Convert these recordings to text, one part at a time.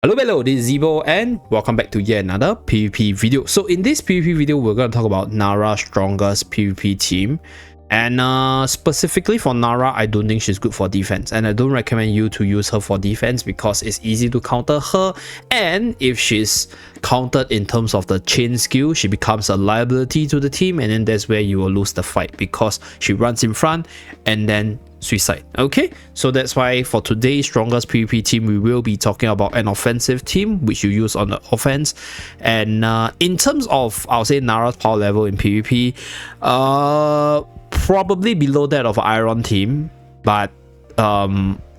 Hello, this is Zeeebo and welcome back to yet another PvP video. So in this PvP video, we're going to talk about Nara's strongest PvP team. And specifically for Nara, I don't think she's good for defense, and I don't recommend you to use her for defense because it's easy to counter her, and if she's countered in terms of the chain skill, she becomes a liability to the team, and then that's where you will lose the fight because she runs in front and then suicide. Okay, so that's why for today's strongest PvP team, we will be talking about an offensive team which you use on the offense. And in terms of, I'll say, Nara's power level in PvP, probably below that of Iron team, but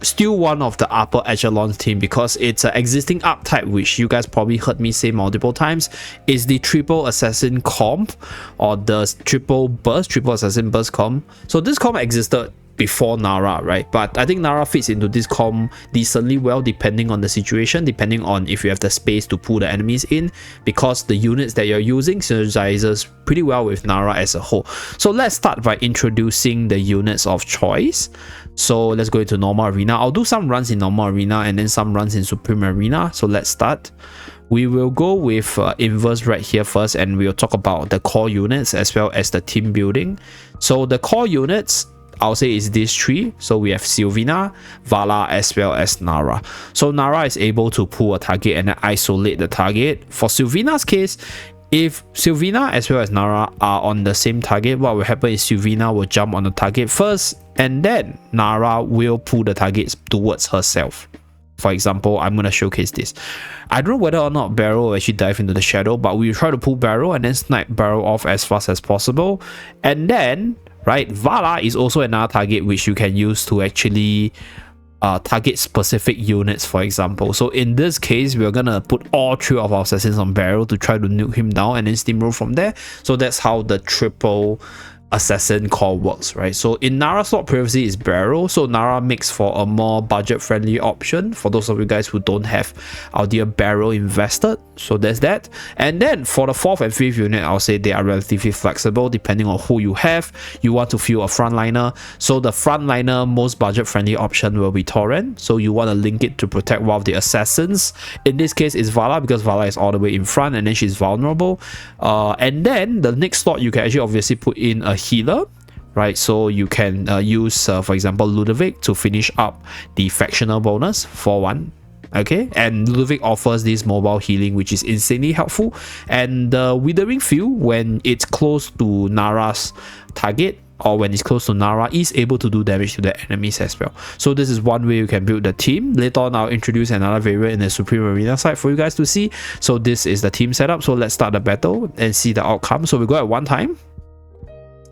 still one of the upper echelon team because it's an existing archetype which you guys probably heard me say multiple times is the triple assassin comp, or the triple assassin burst comp. So this comp existed before Nara, right? But I think Nara fits into this comp decently well depending on the situation, depending on if you have the space to pull the enemies in, because the units that you're using synergizes pretty well with Nara as a whole. So let's start by introducing the units of choice. So let's go into normal arena. I'll do some runs in normal arena and then some runs in supreme arena. So let's start. We will go with inverse right here first, and we'll talk about the core units as well as the team building. So the core units, I'll say, is these three. So we have Sylvina, Vala, as well as Nara. So Nara is able to pull a target and then isolate the target. For Sylvina's case, if Sylvina as well as Nara are on the same target, what will happen is Sylvina will jump on the target first, and then Nara will pull the targets towards herself. For example, I'm going to showcase this. I don't know whether or not Barrel will actually dive into the shadow, but we will try to pull Barrel and then snipe Barrel off as fast as possible. And then, right, Vala is also another target which you can use to actually target specific units, for example. So in this case, we're gonna put all three of our assassins on Barrel to try to nuke him down and then steamroll from there. So that's how the triple assassin call works, right? So in Nara's slot previously is Barrel, so Nara makes for a more budget friendly option for those of you guys who don't have our dear Barrel invested. So there's that. And then for the 4th and 5th unit, I'll say they are relatively flexible depending on who you have. You want to fuel a frontliner, so the frontliner most budget friendly option will be Torrent. So you want to link it to protect one of the assassins. In this case it's Vala, because Vala is all the way in front and then she's vulnerable. And then the next slot you can actually obviously put in a healer, right? So you can use for example Ludovic to finish up the fractional bonus for 1. Okay, and Ludovic offers this mobile healing which is insanely helpful, and the Withering Field, when it's close to Nara's target or when it's close to Nara, is able to do damage to the enemies as well. So this is one way you can build the team. Later on I'll introduce another variant in the Supreme Arena side for you guys to see. So this is the team setup. So let's start the battle and see the outcome. So we go at one time.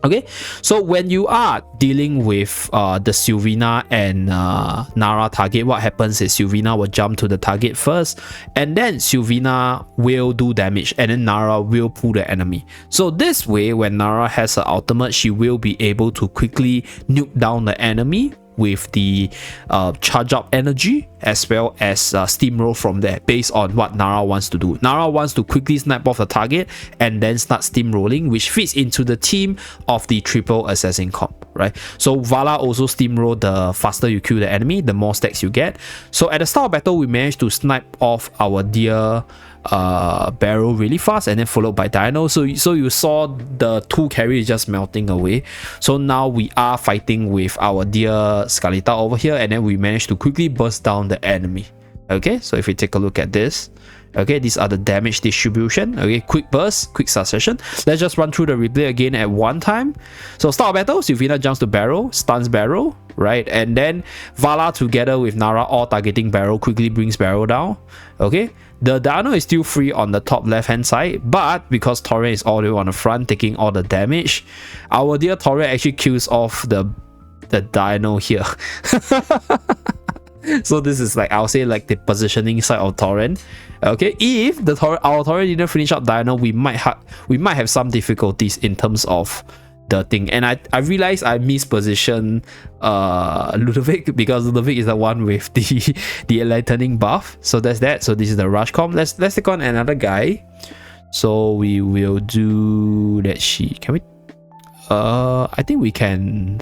Okay, so when you are dealing with the Sylvina and Nara target, what happens is Sylvina will jump to the target first, and then Sylvina will do damage, and then Nara will pull the enemy. So this way, when Nara has her ultimate, she will be able to quickly nuke down the enemy with the charge up energy, as well as steamroll from there based on what Nara wants to do. Nara wants to quickly snipe off the target and then start steamrolling, which fits into the team of the triple assassin comp, right? So Vala also steamroll. The faster you kill the enemy, the more stacks you get. So at the start of battle, we managed to snipe off our dear Barrel really fast, and then followed by Dino. So you saw the 2 carry just melting away. So now we are fighting with our dear Scalita over here, and then we managed to quickly burst down the enemy. Okay, so if we take a look at this, okay, these are the damage distribution. Okay, quick burst, quick succession. Let's just run through the replay again at one time. So start of battle, Sylvina jumps to Barrel, stuns Barrel, right? And then Vala together with Nara all targeting Barrel quickly brings Barrel down. Okay, the Dino is still free on the top left hand side, but because Torrent is all the way on the front taking all the damage, our dear Torrent actually kills off the Dino here. So this is like, I'll say, like the positioning side of Torrent. Okay, if our Torrent didn't finish up Dino, we might have some difficulties in terms of the thing. And I realized I mispositioned Ludovic, because Ludovic is the one with the enlightening buff. So that's that. So this is the rush comp. Let's take on another guy. So we will do, let's see, can we I think we can,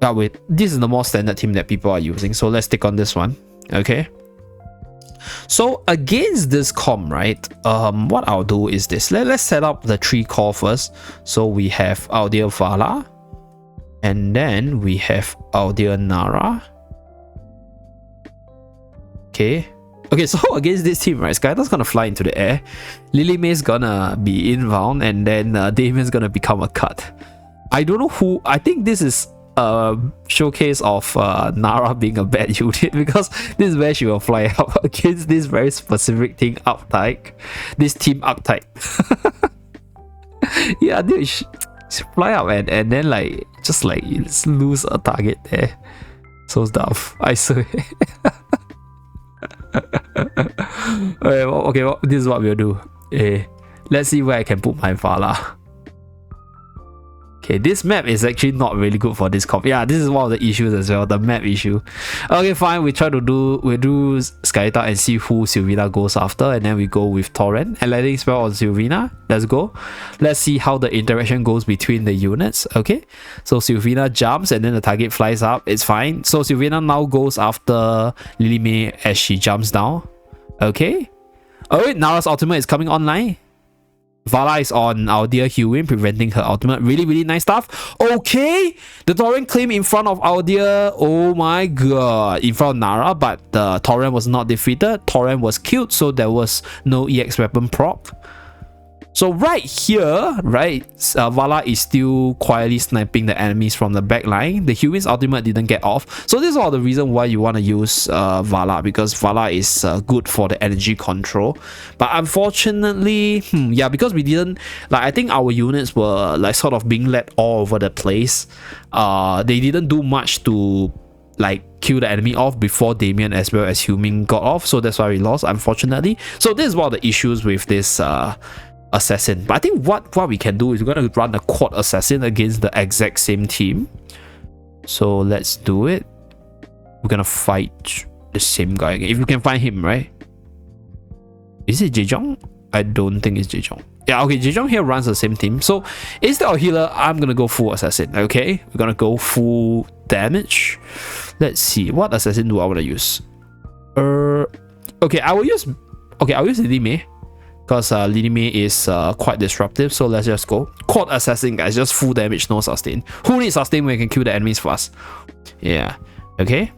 wait, this is the more standard team that people are using, so let's take on this one. Okay, So against this comp, right, what I'll do is this. Let's set up the 3 core first. So we have our dear Vala, and then we have our dear Nara. Okay, so against this team, right, Skylar's gonna fly into the air, Lily May's gonna be inbound, and then Damien's gonna become a cut. I don't know who. I think this is a showcase of Nara being a bad unit, because this is where she will fly up against this very specific thing archetype, this team archetype. Yeah, dude, she fly up and then like just like lose a target there. So dumb, I swear. Okay, well, this is what we'll do. Let's see where I can put my Vala. Okay, this map is actually not really good for this comp. Yeah, this is one of the issues as well, the map issue. Okay, fine, we'll do Skylar and see who Sylvina goes after, and then we go with Torrent and letting spell on Sylvina. Let's go. Let's see how the interaction goes between the units. Okay, so Sylvina jumps and then the target flies up. It's fine. So Sylvina now goes after Lily May as she jumps down. Okay. Oh wait, Nara's ultimate is coming online. Vala is on our dear Hewin, preventing her ultimate. Really, really nice stuff. Okay, the Torrent claim in front of our dear, oh my god, in front of Nara, but the Torrent was not defeated. Torrent was killed, so there was no EX weapon proc. So right here, right, Vala is still quietly sniping the enemies from the back line. The Hewin's ultimate didn't get off. So this is all the reason why you want to use Vala, because Vala is good for the energy control. But unfortunately, yeah, because we didn't, like, I think our units were like sort of being led all over the place. They didn't do much to like kill the enemy off before Damien as well as Humin got off. So that's why we lost, unfortunately. So this is one of the issues with this assassin. But I think what we can do is we're gonna run a quad assassin against the exact same team. So let's do it. We're gonna fight the same guy again. If you can find him, right? Is it Jejong? I don't think it's Jejong. Yeah, okay, Jejong here runs the same team. So instead of healer, I'm gonna go full assassin. Okay, we're gonna go full damage. Let's see, what assassin do I want to use? Okay, I'll use Lily May, because Lily May is quite disruptive. So let's just go quad assassin, guys. Just full damage, no sustain. Who needs sustain when you can kill the enemies fast? Yeah. Okay,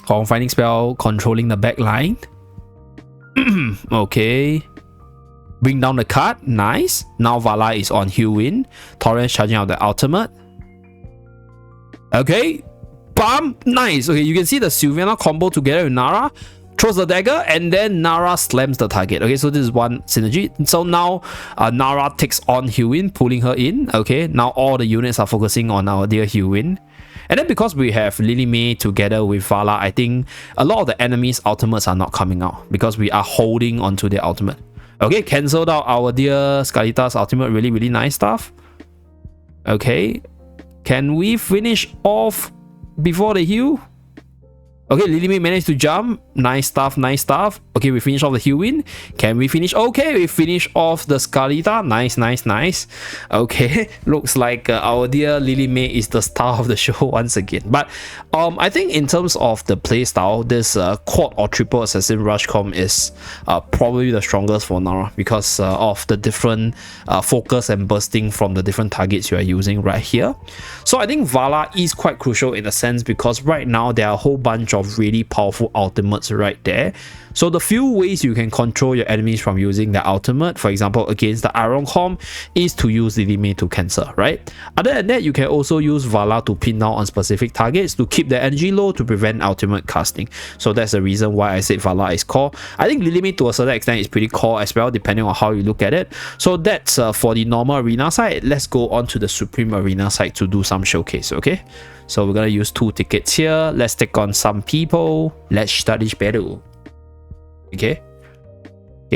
confining spell controlling the back line. Okay, bring down the card. Nice. Now Vala is on Hewin. Torrent charging out the ultimate. Okay, bam. Nice. Okay, you can see the Sylvina combo together with Nara. Throws the dagger and then Nara slams the target. Okay, so this is one synergy. So now Nara takes on Hewin, pulling her in. Okay, now all the units are focusing on our dear Hewin. And then because we have Lily May together with Vala, I think a lot of the enemies' ultimates are not coming out because we are holding onto their ultimate. Okay, cancelled out our dear Scarlita's ultimate. Really, really nice stuff. Okay, can we finish off before the heal? Okay, Lily May managed to jump. Nice stuff, nice stuff. Okay, we finish off the Hewin. Can we finish? Okay, we finish off the Scarlita. Nice, nice, nice. Okay, looks like our dear Lily May is the star of the show once again. But I think in terms of the playstyle, this quad or triple assassin rush comp is probably the strongest for Nara because of the different focus and bursting from the different targets you are using right here. So I think Vala is quite crucial in a sense because right now there are a whole bunch of really powerful ultimates right there. So the few ways you can control your enemies from using the ultimate, for example against the Iron comp, is to use Lily May to cancel, right? Other than that, you can also use Vala to pin down on specific targets to keep the energy low to prevent ultimate casting. So that's the reason why I said Vala is core. I think Lily May to a certain extent is pretty core as well, depending on how you look at it. So that's for the normal arena side. Let's go on to the Supreme Arena side to do some showcase, okay? So we're gonna use 2 tickets here. Let's take on some people. Let's start this battle. Okay,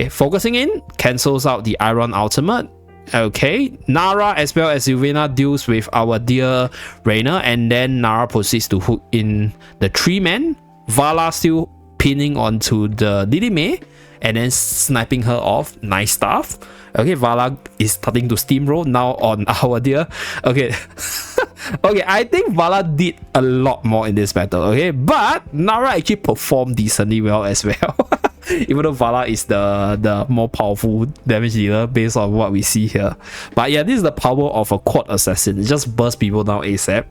focusing in, cancels out the Iron ultimate. Okay, Nara as well as Sylvina deals with our dear Reina, and then Nara proceeds to hook in the 3-man. Vala still pinning onto the Lily May and then sniping her off. Nice stuff. Okay, Vala is starting to steamroll now on our dear. Okay. Okay, I think Vala did a lot more in this battle, okay? But Nara actually performed decently well as well. Even though Vala is the more powerful damage dealer based on what we see here. But yeah, this is the power of a quad assassin. It just bursts people down ASAP.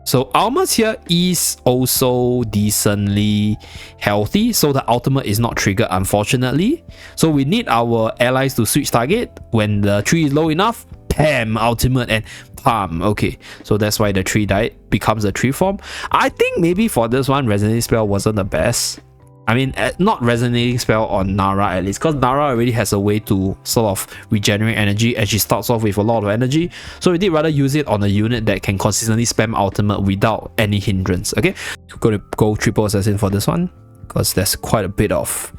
So Almas here is also decently healthy, so the ultimate is not triggered unfortunately. So we need our allies to switch target. When the tree is low enough, bam, ultimate and palm. Okay, so that's why the tree died, becomes a tree form. I think maybe for this one, resonating spell wasn't the best. I mean, not resonating spell on Nara at least, because Nara already has a way to sort of regenerate energy and she starts off with a lot of energy. So we did rather use it on a unit that can consistently spam ultimate without any hindrance. Okay, we're going to go triple assassin for this one because there's quite a bit of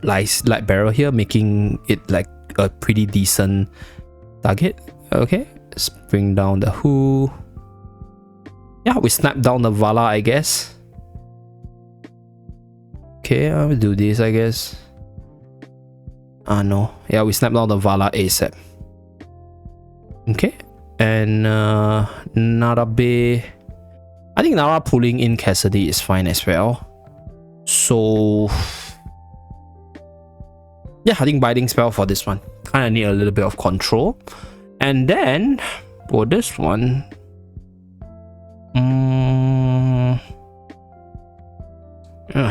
light barrel here, making it like a pretty decent target. Okay, let's bring down the Who. Yeah, we snap down the Vala, I guess. Okay, I'll do this, I guess. No. Yeah, we snap down the Vala ASAP. Okay. And Nara Bay. I think Nara pulling in Cassidy is fine as well. So yeah, I think Biting Spell for this one. Kinda need a little bit of control. And then for this one,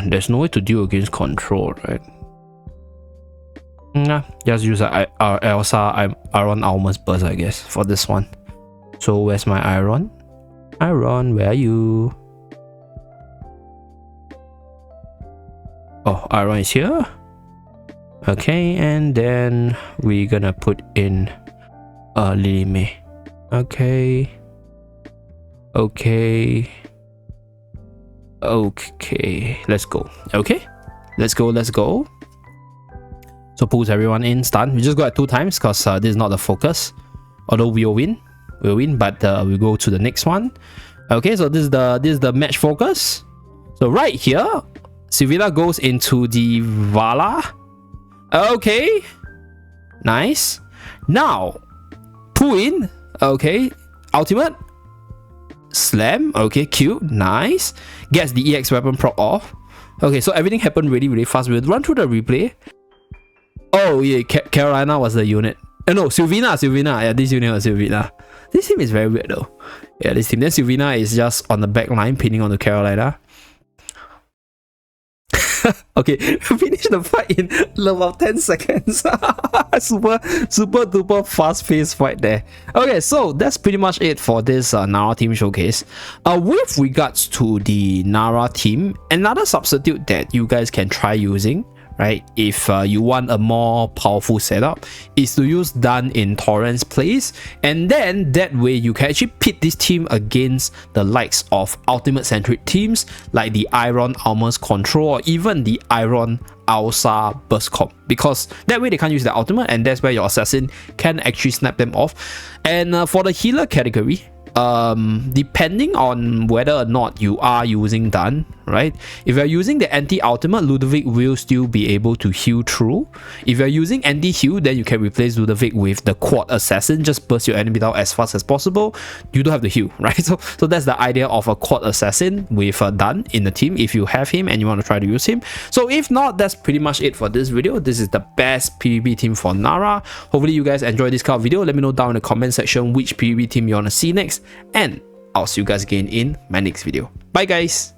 there's no way to deal against control, right? Nah, just use our Elsa Iron Almas Burst, I guess, for this one. So where's my Iron? Iron, where are you? Oh, Iron is here. Okay, and then we're gonna put in Lily May. Okay. Okay, let's go. Okay, let's go. So pulls everyone in, stun. We just go at 2 times because this is not the focus. Although we'll win, but we'll go to the next one. Okay, so this is the match focus. So right here, Sylvina goes into the Vala. Okay, nice. Now pull in. Okay, ultimate. Slam. Okay, cute. Nice. Gets the EX weapon proc off. Okay, so everything happened really fast. We'll run through the replay. Oh yeah, Carolina was the unit. No, Sylvina. Yeah, this unit was Sylvina. This team is very weird though. Yeah, this team. Then Sylvina is just on the back line pinning on the Carolina. Okay, finish the fight in about 10 seconds. super duper fast-paced fight there. Okay, so that's pretty much it for this Nara team showcase. With regards to the Nara team, another substitute that you guys can try using, right, if you want a more powerful setup, is to use Dun in Torrent's place, and then that way you can actually pit this team against the likes of ultimate centric teams like the Iron Almas Control or even the Iron Alsa Burst Comp, because that way they can't use the ultimate, and that's where your assassin can actually snap them off. And for the healer category, depending on whether or not you are using Dun, right? If you're using the anti-ultimate, Ludovic will still be able to heal through. If you're using anti-heal, then you can replace Ludovic with the quad assassin, just burst your enemy down as fast as possible. You don't have to heal, right? So that's the idea of a quad assassin with a Dun in the team if you have him and you want to try to use him. So if not, that's pretty much it for this video. This is the best PvP team for Nara. Hopefully you guys enjoyed this kind of video. Let me know down in the comment section which PvP team you want to see next, and I'll see you guys again in my next video. Bye guys.